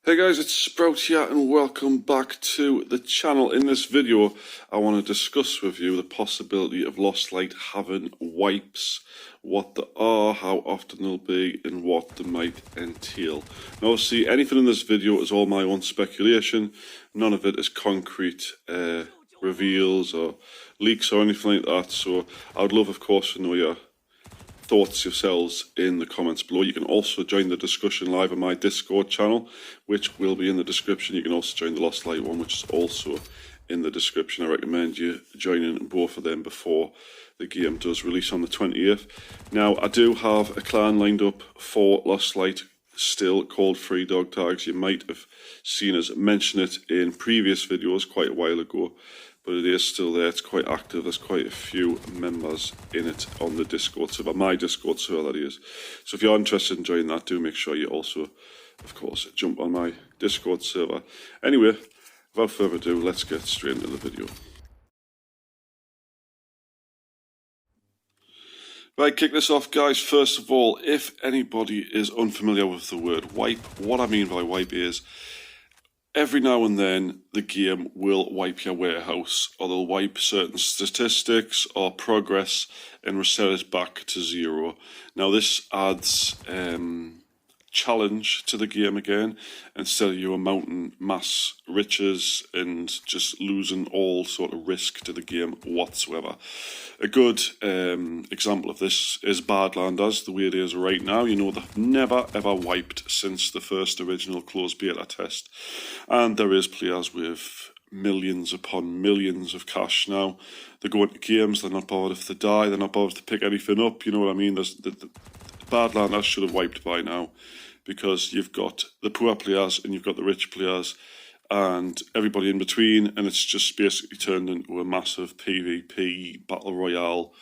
Hey guys, it's Sprout here and welcome back to the channel. In this video, I want to discuss with you the possibility of Lost Light having wipes, what they are, how often they'll be, and what they might entail. Now obviously, anything in this video is all my own speculation. None of it is concrete reveals or leaks or anything like that. So I would love, of course, to know your thoughts yourselves in the comments below. You can also join the discussion live on my Discord channel, which will be in the description. You can also join the Lost Light one, which is also in the description. I recommend you joining both of them before the game does release on the 20th. Now, I do have a clan lined up for Lost Light still called Free Dog Tags. You might have seen us mention it in previous videos quite a while ago, but it is still there. It's quite active. There's quite a few members in it on the Discord server, my Discord server that is. So if you're interested in joining that, do make sure you also, of course, jump on my Discord server. Anyway, without further ado, let's get straight into the video. Right, kick this off, guys. First of all, if anybody is unfamiliar with the word wipe, what I mean by wipe is every now and then the game will wipe your warehouse, or they'll wipe certain statistics or progress and reset it back to zero. Now this adds challenge to the game again. Instead of you mounting mass riches and just losing all sort of risk to the game whatsoever. A good example of this is Badlanders, the way it is right now. You know, they've never ever wiped since the first original closed beta test, and there is players with millions upon millions of cash now. They go into games, they're not bothered if they die, they're not bothered to pick anything up, you know what I mean? The Badlanders should have wiped by now, because you've got the poor players and you've got the rich players and everybody in between, and it's just basically turned into a massive PvP battle royale,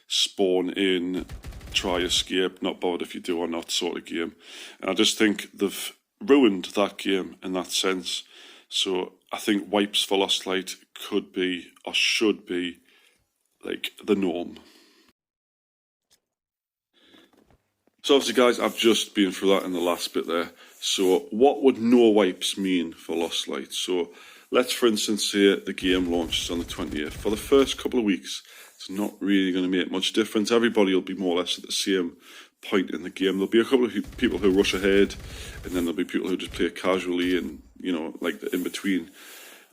spawn in, try escape, not bothered if you do or not sort of game. And I just think they've ruined that game in that sense. So I think wipes for Lost Light could be or should be like the norm. So obviously, guys, I've just been through that in the last bit there. So what would no wipes mean for Lost Light? So let's, for instance, say the game launches on the 20th. For the first couple of weeks, it's not really going to make much difference. Everybody will be more or less at the same point in the game. There'll be a couple of people who rush ahead, and then there'll be people who just play casually and, you know, like the in-between.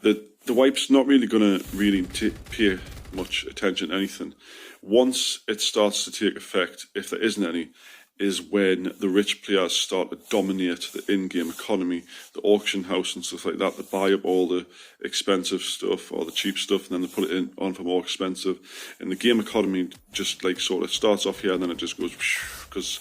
The wipe's not really going to pay much attention to anything. Once it starts to take effect, if there isn't any, is when the rich players start to dominate the in-game economy, the auction house and stuff like that. They buy up all the expensive stuff or the cheap stuff, and then they put it on for more expensive. And the game economy just like sort of starts off here and then it just goes, because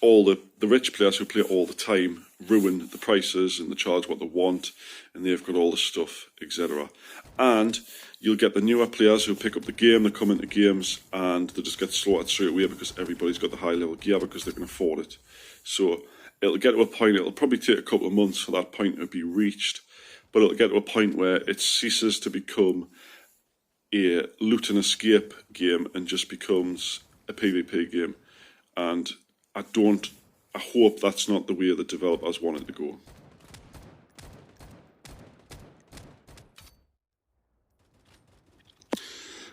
all the rich players who play all the time ruin the prices and they charge what they want, and they've got all the stuff, etc. And you'll get the newer players who pick up the game, they come into games and they just get slaughtered straight away because everybody's got the high level gear because they can afford it. So it'll get to a point, it'll probably take a couple of months for that point to be reached, but it'll get to a point where it ceases to become a loot and escape game and just becomes a PvP game. And I hope that's not the way the developers want it to go.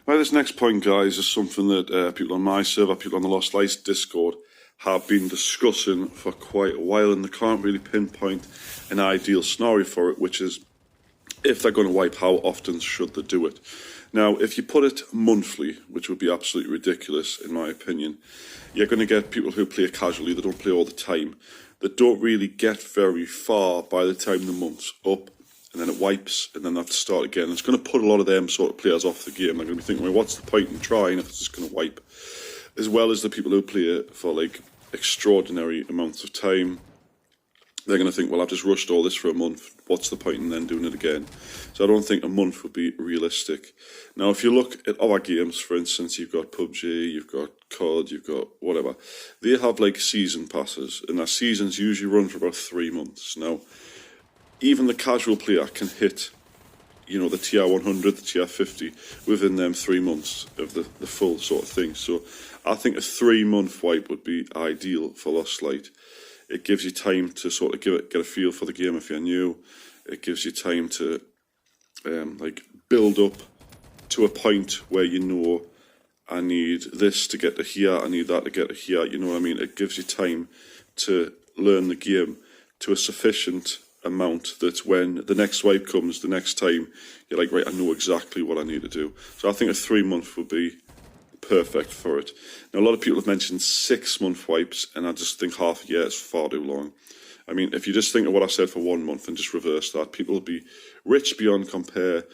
Right, this next point, guys, is something that people on my server, people on the Lost Light Discord have been discussing for quite a while, and they can't really pinpoint an ideal scenario for it, which is if they're going to wipe, how often should they do it? Now, if you put it monthly, which would be absolutely ridiculous in my opinion, you're going to get people who play casually, they don't play all the time, that don't really get very far by the time the month's up, and then it wipes, and then they have to start again. It's going to put a lot of them sort of players off the game. They're going to be thinking, well, what's the point in trying if it's just going to wipe? As well as the people who play it for like extraordinary amounts of time. They're going to think, well, I've just rushed all this for a month. What's the point in then doing it again? So I don't think a month would be realistic. Now, if you look at other games, for instance, you've got PUBG, you've got COD, you've got whatever. They have like season passes, and their seasons usually run for about 3 months. Now, even the casual player can hit, you know, the tier 100, the tier 50 within them 3 months of the full sort of thing. So I think a 3-month wipe would be ideal for Lost Light. It gives you time to sort of get a feel for the game if you're new. It gives you time to like build up to a point where you know, I need this to get to here, I need that to get to here, you know what I mean? It gives you time to learn the game to a sufficient amount that when the next wipe comes the next time, you're like, right, I know exactly what I need to do. So I think a 3-month would be perfect for it. Now, a lot of people have mentioned 6-month wipes, and I just think half a year is far too long. I mean, if you just think of what I said for 1 month and just reverse that, people will be rich beyond compare.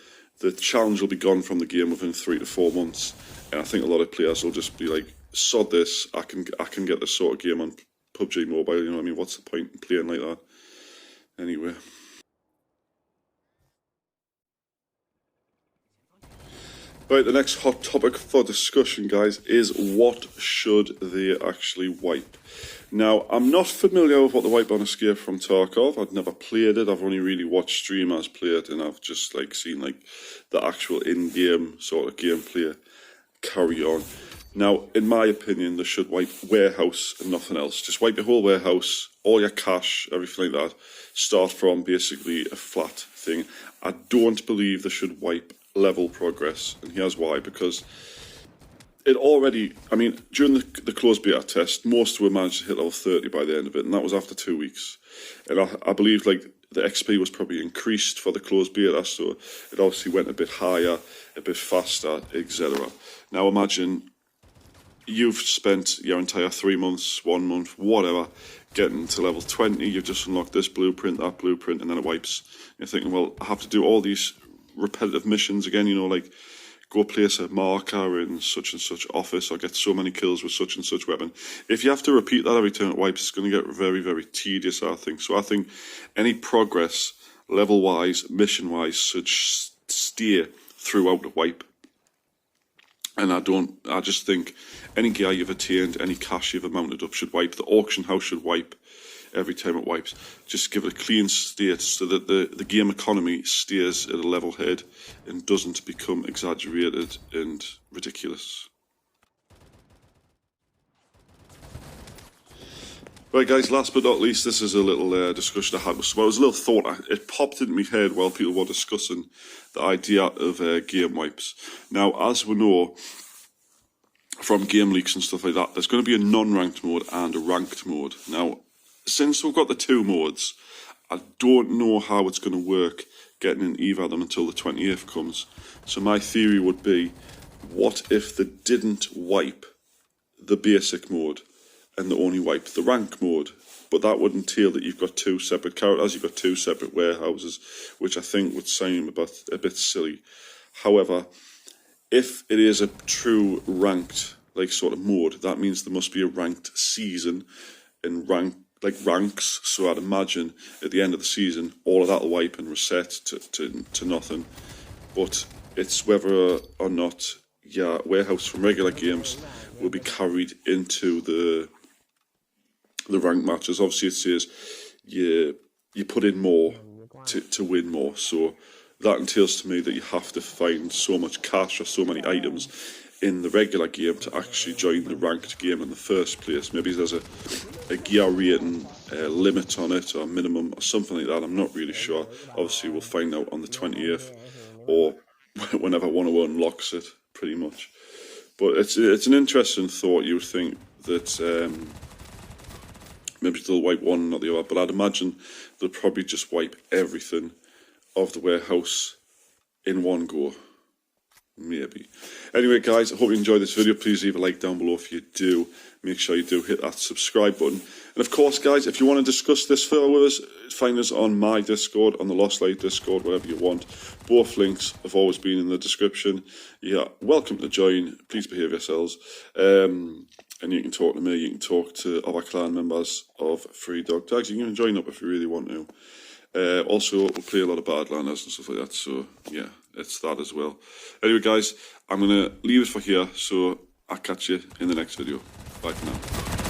The challenge will be gone from the game within 3 to 4 months, and I think a lot of players will just be like, sod this, I can get this sort of game on PUBG Mobile, you know what I mean? What's the point in playing like that? Anyway. Right, the next hot topic for discussion, guys, is what should they actually wipe? Now, I'm not familiar with what the wipe on Escape from Tarkov. I've never played it. I've only really watched streamers play it, and I've just like seen like the actual in-game sort of gameplay carry on. Now, in my opinion, they should wipe warehouse and nothing else. Just wipe your whole warehouse, all your cash, everything like that. Start from basically a flat thing. I don't believe they should wipe level progress, and here's why. Because it already, I mean, during the closed beta test, most were managed to hit level 30 by the end of it, and that was after 2 weeks. And I believe like the XP was probably increased for the closed beta, so it obviously went a bit higher, a bit faster, etc. Now imagine you've spent your entire 3 months, 1 month, whatever, getting to level 20, you've just unlocked this blueprint, that blueprint, and then it wipes. You're thinking, well, I have to do all these repetitive missions again, you know, like go place a marker in such and such office or get so many kills with such and such weapon. If you have to repeat that every time it wipes, it's going to get very, very tedious, I think. So I think any progress, level-wise, mission-wise, should steer throughout the wipe. And I just think any gear you've attained, any cash you've mounted up should wipe. The auction house should wipe every time it wipes. Just give it a clean state so that the game economy stays at a level head and doesn't become exaggerated and ridiculous. Right, guys, last but not least, this is a little discussion I had with someone. It was a little thought, it popped into my head while people were discussing the idea of game wipes. Now, as we know from game leaks and stuff like that, there's going to be a non-ranked mode and a ranked mode. Now, since we've got the two modes, I don't know how it's going to work getting in either of them until the 28th comes. So my theory would be, what if they didn't wipe the basic mode and they only wipe the rank mode? But that would entail that you've got two separate characters, you've got two separate warehouses, which I think would sound a bit silly. However, if it is a true ranked like sort of mode, that means there must be a ranked season and ranks. So I'd imagine at the end of the season, all of that will wipe and reset to nothing. But it's whether or not your warehouse from regular games will be carried into the ranked matches. Obviously, it says you put in more to win more. So that entails to me that you have to find so much cash or so many items in the regular game to actually join the ranked game in the first place. Maybe there's a gear rating limit on it, or minimum, or something like that. I'm not really sure. Obviously, we'll find out on the 20th, or whenever 101 unlocks it, pretty much. But it's an interesting thought. You would think that maybe they'll wipe one, not the other, but I'd imagine they'll probably just wipe everything of the warehouse in one go. Maybe. Anyway, guys, I hope you enjoyed this video. Please leave a like down below if you do. Make sure you do hit that subscribe button. And of course, guys, if you want to discuss this further with us, find us on my Discord, on the Lost Light Discord, whatever you want. Both links have always been in the description. You're welcome to join. Please behave yourselves. And you can talk to me. You can talk to other clan members of Free Dog Tags. You can even join up if you really want to. Also, we'll play a lot of Badlanders and stuff like that, so yeah, it's that as well. Anyway, guys, I'm going to leave it for here, so I'll catch you in the next video. Bye for now.